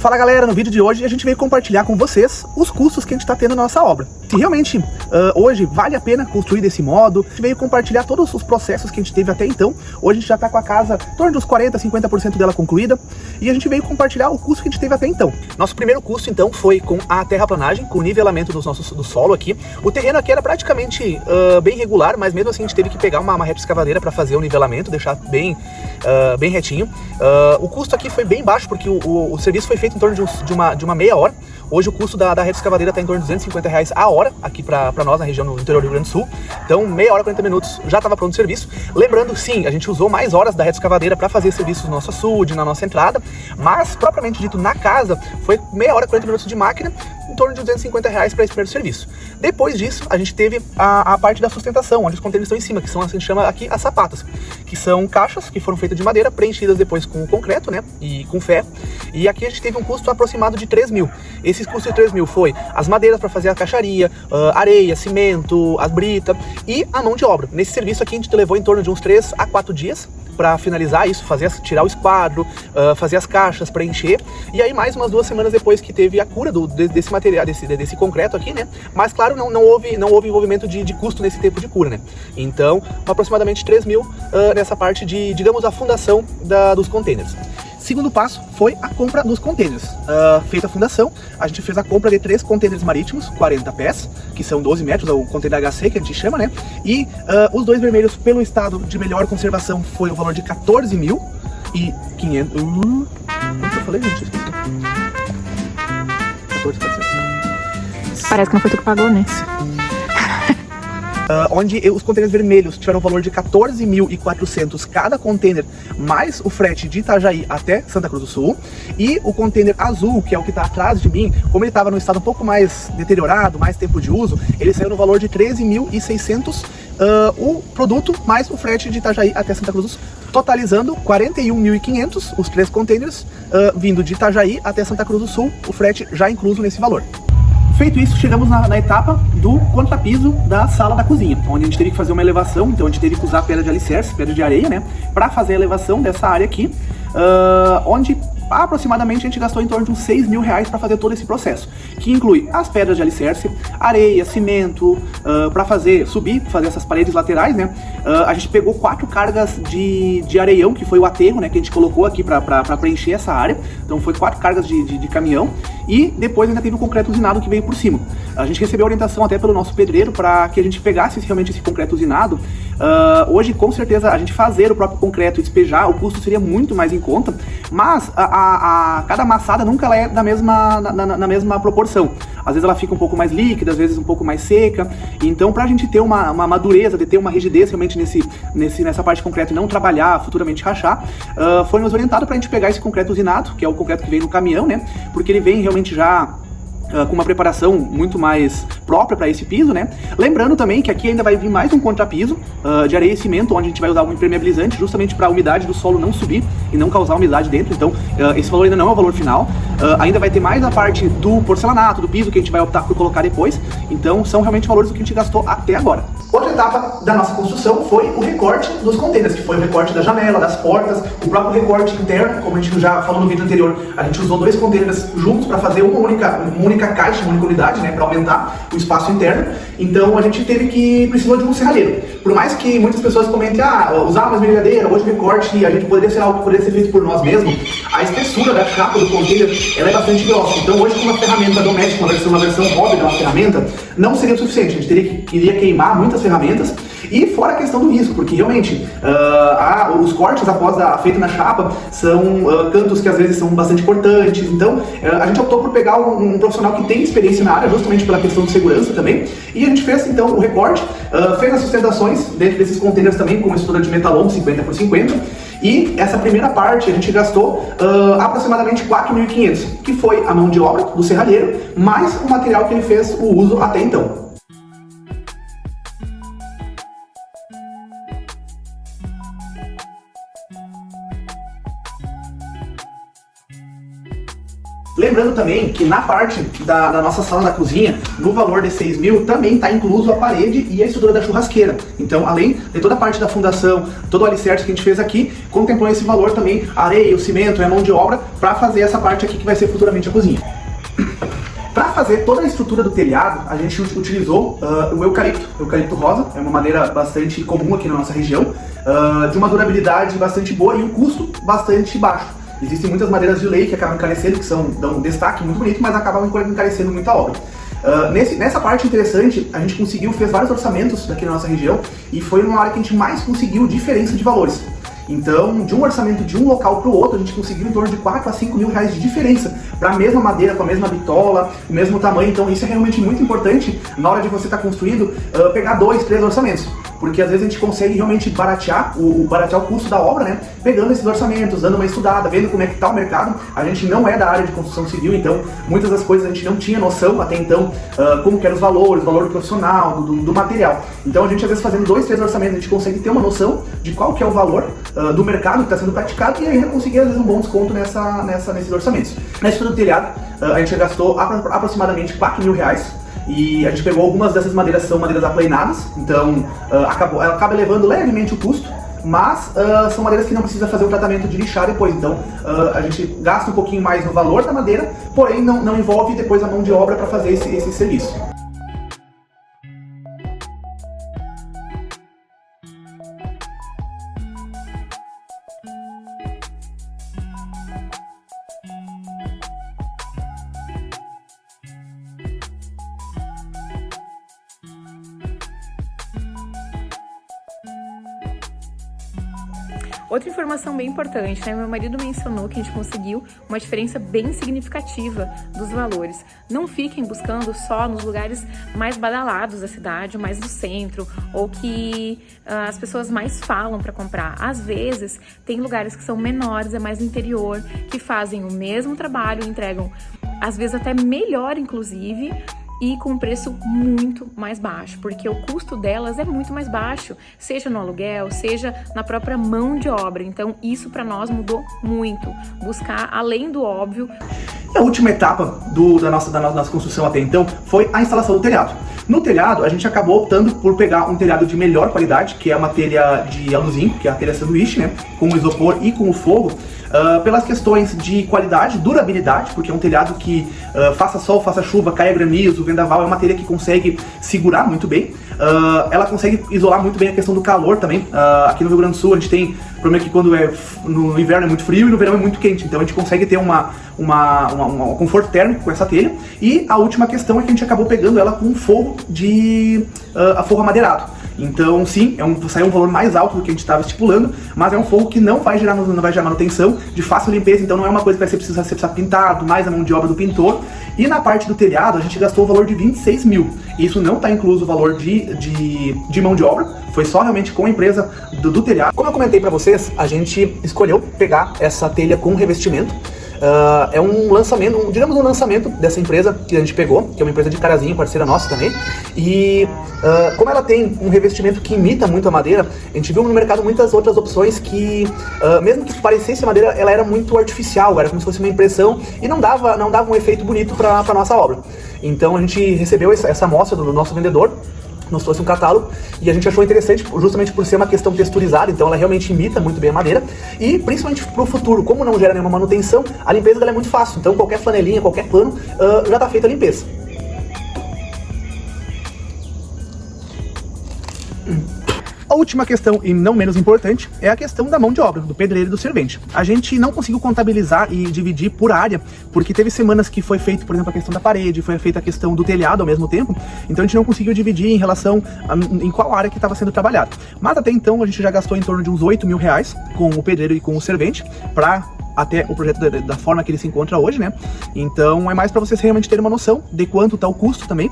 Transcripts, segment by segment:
Fala galera, no vídeo de hoje a gente veio compartilhar com vocês os custos que a gente está tendo na nossa obra. Se realmente hoje vale a pena construir desse modo, a gente veio compartilhar todos os processos que a gente teve até então. Hoje a gente já está com a casa em torno dos 40, 50% dela concluída e a gente veio compartilhar o custo que a gente teve até então. Nosso primeiro custo então foi com a terraplanagem, com o nivelamento do solo aqui. O terreno aqui era praticamente bem regular, mas mesmo assim a gente teve que pegar uma reta escavadeira para fazer o nivelamento, deixar bem retinho. O custo aqui foi bem baixo porque o serviço foi feito em torno de uma meia hora. Hoje o custo da reta escavadeira está em torno de R$250 a hora aqui para nós na região, no interior do Rio Grande do Sul. Então meia hora, 40 minutos já estava pronto o serviço. Lembrando, sim, a gente usou mais horas da reta escavadeira para fazer serviços no nosso açude, na nossa entrada, mas propriamente dito na casa foi meia hora, 40 minutos de máquina, em torno de R$250 para esse primeiro serviço. Depois disso, a gente teve a parte da sustentação, onde os contêineres estão em cima, que são, a gente chama aqui as sapatas, que são caixas que foram feitas de madeira, preenchidas depois com concreto, né, e com ferro. E aqui a gente teve um custo aproximado de 3 mil. Esse custo de 3 mil foi as madeiras para fazer a caixaria, areia, cimento, as britas e a mão de obra. Nesse serviço aqui a gente levou em torno de uns 3 a 4 dias para finalizar isso, tirar o esquadro, fazer as caixas, preencher, e aí mais umas 2 semanas depois que teve a cura desse material, desse concreto aqui, né? Mas claro, não houve envolvimento de custo nesse tempo de cura, né? Então, aproximadamente 3 mil nessa parte de, digamos, a fundação dos containers. Segundo passo foi a compra dos containers. Feita a fundação, a gente fez a compra de 3 containers marítimos, 40 pés, que são 12 metros, o container HC que a gente chama, né? E os 2 vermelhos, pelo estado de melhor conservação, foi o valor de 14.500. Quanto que eu falei, gente? Esqueci. 14.400. Parece que não foi tu que pagou, né? Onde os containers vermelhos tiveram um valor de 14.400 cada container, mais o frete de Itajaí até Santa Cruz do Sul. E o container azul, que é o que está atrás de mim, como ele estava no estado um pouco mais deteriorado, mais tempo de uso, ele saiu no valor de 13.600 o produto mais o frete de Itajaí até Santa Cruz do Sul, totalizando 41.500 os 3 containers vindo de Itajaí até Santa Cruz do Sul, o frete já incluso nesse valor. Feito isso, chegamos na etapa do contrapiso da sala da cozinha, onde a gente teve que fazer uma elevação. Então a gente teve que usar pedra de alicerce, pedra de areia, né, para fazer a elevação dessa área aqui, onde aproximadamente a gente gastou em torno de uns 6 mil reais para fazer todo esse processo, que inclui as pedras de alicerce, areia, cimento, para fazer essas paredes laterais, né. A gente pegou 4 cargas de areião, que foi o aterro, né, que a gente colocou aqui para preencher essa área. Então foi 4 cargas de caminhão, e depois ainda teve o concreto usinado que veio por cima. A gente recebeu orientação até pelo nosso pedreiro para que a gente pegasse realmente esse concreto usinado. Hoje, com certeza, a gente fazer o próprio concreto e despejar, o custo seria muito mais em conta, mas cada amassada nunca ela é na mesma proporção. Às vezes ela fica um pouco mais líquida, às vezes um pouco mais seca. Então, para a gente ter uma madureza, de ter uma rigidez realmente nessa parte de concreto e não trabalhar, futuramente rachar, foi nos orientado para a gente pegar esse concreto usinado, que é o concreto que vem no caminhão, né? Porque ele vem realmente já com uma preparação muito mais própria para esse piso, né? Lembrando também que aqui ainda vai vir mais um contrapiso de areia e cimento, onde a gente vai usar um impermeabilizante justamente para a umidade do solo não subir e não causar umidade dentro. Então esse valor ainda não é o valor final. Ainda vai ter mais a parte do porcelanato, do piso, que a gente vai optar por colocar depois. Então são realmente valores do que a gente gastou até agora. Outra etapa da nossa construção foi o recorte dos containers, que foi o recorte da janela, das portas, o próprio recorte interno. Como a gente já falou no vídeo anterior, a gente usou 2 containers juntos para fazer uma única única caixa, uma única unidade, né, para aumentar o espaço interno. Então a gente precisou de um serralheiro. Por mais que muitas pessoas comentem, usar uma esmerilhadeira, hoje recorte, a gente poderia ser algo que poderia ser feito por nós mesmos, a espessura da capa do container, ela é bastante grossa. Então hoje, com uma ferramenta doméstica, uma versão hobby da ferramenta, não seria o suficiente. A gente iria queimar muitas ferramentas. E fora a questão do risco, porque realmente os cortes após feito na chapa são cantos que às vezes são bastante importantes. Então a gente optou por pegar um profissional que tem experiência na área, justamente pela questão de segurança também. E a gente fez então o recorte, fez as sustentações dentro desses containers também com uma estrutura de metalon 50x50. E essa primeira parte a gente gastou aproximadamente 4.500, que foi a mão de obra do serralheiro, mais o material que ele fez o uso até então. Lembrando também que na parte da nossa sala da cozinha, no valor de 6 mil, também está incluso a parede e a estrutura da churrasqueira. Então, além de toda a parte da fundação, todo o alicerce que a gente fez aqui, contemplou esse valor também, a areia, o cimento e a mão de obra, para fazer essa parte aqui que vai ser futuramente a cozinha. Para fazer toda a estrutura do telhado, a gente utilizou o eucalipto rosa, é uma madeira bastante comum aqui na nossa região, de uma durabilidade bastante boa e um custo bastante baixo. Existem muitas madeiras de lei que acabam encarecendo, que dão um destaque muito bonito, mas acabam encarecendo muito a obra. Nessa parte interessante, a gente fez vários orçamentos daqui na nossa região e foi uma área que a gente mais conseguiu diferença de valores. Então, de um orçamento de um local para o outro, a gente conseguiu em torno de 4 a 5 mil reais de diferença para a mesma madeira, com a mesma bitola, o mesmo tamanho. Então, isso é realmente muito importante na hora de você estar construindo, pegar 2, 3 orçamentos. Porque às vezes a gente consegue realmente baratear o custo da obra, né? Pegando esses orçamentos, dando uma estudada, vendo como é que está o mercado. A gente não é da área de construção civil, então muitas das coisas a gente não tinha noção até então, como que eram os valores, o valor do profissional, do material. Então a gente às vezes fazendo 2, 3 orçamentos, a gente consegue ter uma noção de qual que é o valor do mercado que está sendo praticado e ainda conseguir às vezes um bom desconto nesses orçamentos. Na estrutura do telhado, a gente gastou aproximadamente 4 mil reais. E a gente pegou algumas dessas madeiras, são madeiras aplainadas, então ela acaba elevando levemente o custo, mas são madeiras que não precisa fazer o tratamento de lixar depois, então a gente gasta um pouquinho mais no valor da madeira, porém não envolve depois a mão de obra para fazer esse serviço. Outra informação bem importante, né? Meu marido mencionou que a gente conseguiu uma diferença bem significativa dos valores. Não fiquem buscando só nos lugares mais badalados da cidade, mais do centro, ou que as pessoas mais falam para comprar. Às vezes, tem lugares que são menores, é mais no interior, que fazem o mesmo trabalho, entregam, às vezes até melhor, inclusive, e com um preço muito mais baixo, porque o custo delas é muito mais baixo, seja no aluguel, seja na própria mão de obra. Então isso para nós mudou muito, buscar além do óbvio. A última etapa da nossa construção até então foi a instalação do telhado. No telhado, a gente acabou optando por pegar um telhado de melhor qualidade, que é uma telha de aluzinco, que é a telha sanduíche, né, com o isopor e com o fogo, pelas questões de qualidade, durabilidade, porque é um telhado que faça sol, faça chuva, caia granizo, vendaval, é uma telha que consegue segurar muito bem. Ela consegue isolar muito bem a questão do calor também. Aqui no Rio Grande do Sul a gente tem problema que quando no inverno é muito frio e no verão é muito quente, então a gente consegue ter um conforto térmico com essa telha. E a última questão é que a gente acabou pegando ela com um forro forro amadeirado. Então sim, saiu um valor mais alto do que a gente estava estipulando, mas é um forro que não vai gerar manutenção, de fácil limpeza, então não é uma coisa que vai precisar pintado, mais a mão de obra do pintor. E na parte do telhado a gente gastou o valor de 26 mil, isso não está incluso o valor de mão de obra, foi só realmente com a empresa do telhado. Como eu comentei para vocês, a gente escolheu pegar essa telha com revestimento. É um lançamento, digamos um lançamento dessa empresa que a gente pegou, que é uma empresa de Carazinho, parceira nossa também. E como ela tem um revestimento que imita muito a madeira, a gente viu no mercado muitas outras opções que, mesmo que parecesse madeira, ela era muito artificial, era como se fosse uma impressão e não dava um efeito bonito para nossa obra. Então a gente recebeu essa amostra do nosso vendedor, nos trouxe um catálogo e a gente achou interessante justamente por ser uma questão texturizada, então ela realmente imita muito bem a madeira e principalmente pro futuro, como não gera nenhuma manutenção, a limpeza dela é muito fácil, então qualquer flanelinha, qualquer pano, já tá feita a limpeza. A última questão, e não menos importante, é a questão da mão de obra, do pedreiro e do servente. A gente não conseguiu contabilizar e dividir por área, porque teve semanas que foi feito, por exemplo, a questão da parede, foi feita a questão do telhado ao mesmo tempo, então a gente não conseguiu dividir em relação em qual área que estava sendo trabalhado. Mas até então a gente já gastou em torno de uns 8 mil reais com o pedreiro e com o servente, para até o projeto da forma que ele se encontra hoje, né? Então é mais para vocês realmente terem uma noção de quanto tá o custo também.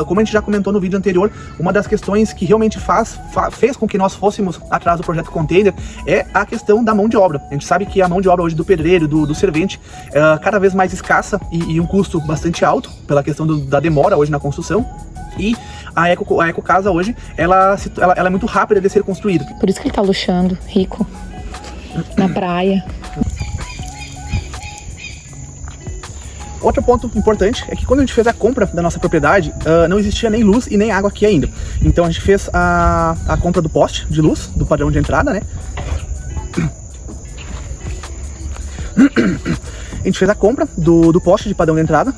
Como a gente já comentou no vídeo anterior, uma das questões que realmente fez com que nós fôssemos atrás do projeto Container é a questão da mão de obra. A gente sabe que a mão de obra hoje do pedreiro, do servente, é cada vez mais escassa e um custo bastante alto pela questão da demora hoje na construção. E a Eco Casa hoje, ela é muito rápida de ser construída. Por isso que ele tá luxando, rico, na praia. Outro ponto importante é que quando a gente fez a compra da nossa propriedade, não existia nem luz e nem água aqui ainda. Então a gente fez a compra do poste de luz, do padrão de entrada, né? A gente fez a compra do poste de padrão de entrada,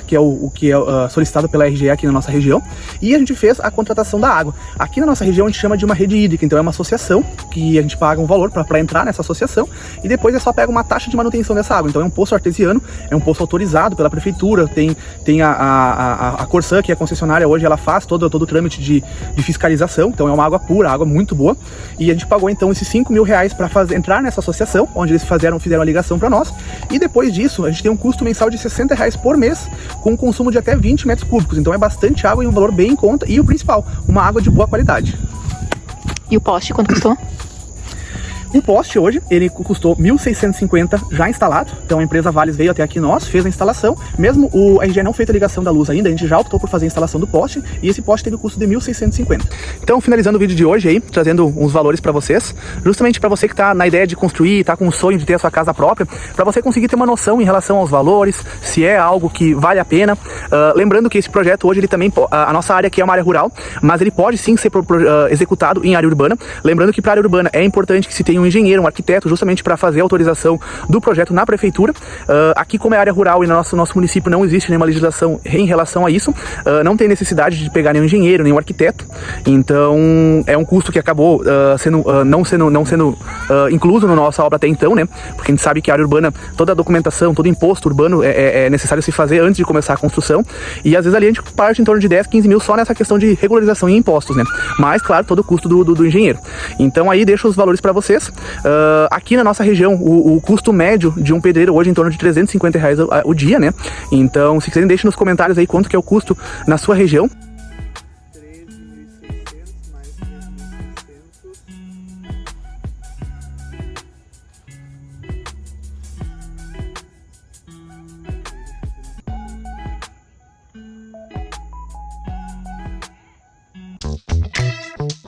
que é o que é solicitado pela RGE aqui na nossa região, e a gente fez a contratação da água. Aqui na nossa região a gente chama de uma rede hídrica, então é uma associação que a gente paga um valor para entrar nessa associação, e depois é só pega uma taxa de manutenção dessa água. Então é um poço artesiano, é um poço autorizado pela prefeitura, tem a Corsan, que é a concessionária hoje, ela faz todo o trâmite de fiscalização, então é uma água pura, água muito boa, e a gente pagou então esses 5 mil reais para entrar nessa associação, onde eles fizeram a ligação para nós, e depois disso a gente tem um custo mensal de 60 reais por mês, com um consumo de até 20 metros cúbicos, então é bastante água e um valor bem em conta, e o principal, uma água de boa qualidade. E o poste, quanto custou? O poste hoje, ele custou 1.650 já instalado, então a empresa Vales veio até aqui nós, fez a instalação, mesmo a RGE não fez a ligação da luz ainda, a gente já optou por fazer a instalação do poste, e esse poste teve o custo de 1.650. Então, finalizando o vídeo de hoje aí, trazendo uns valores para vocês, justamente para você que tá na ideia de construir, tá com o sonho de ter a sua casa própria, para você conseguir ter uma noção em relação aos valores, se é algo que vale a pena. Lembrando que esse projeto hoje, ele também, a nossa área aqui é uma área rural, mas ele pode sim ser executado em área urbana. Lembrando que para área urbana é importante que se tenha um engenheiro, um arquiteto, justamente para fazer a autorização do projeto na prefeitura. Aqui, como é área rural e no nosso município não existe nenhuma legislação em relação a isso, não tem necessidade de pegar nenhum engenheiro, nenhum arquiteto, então é um custo que acabou não sendo incluso na nossa obra até então, né? Porque a gente sabe que a área urbana, toda a documentação, todo imposto urbano é necessário se fazer antes de começar a construção, e às vezes ali a gente parte em torno de 10, 15 mil só nessa questão de regularização e impostos, né? Mas, claro, todo o custo do engenheiro. Então aí deixo os valores para vocês. Aqui na nossa região, o custo médio de um pedreiro hoje é em torno de 350 reais o dia, né? Então, se quiserem, deixem nos comentários aí quanto que é o custo na sua região. 13.600 mais 3.600.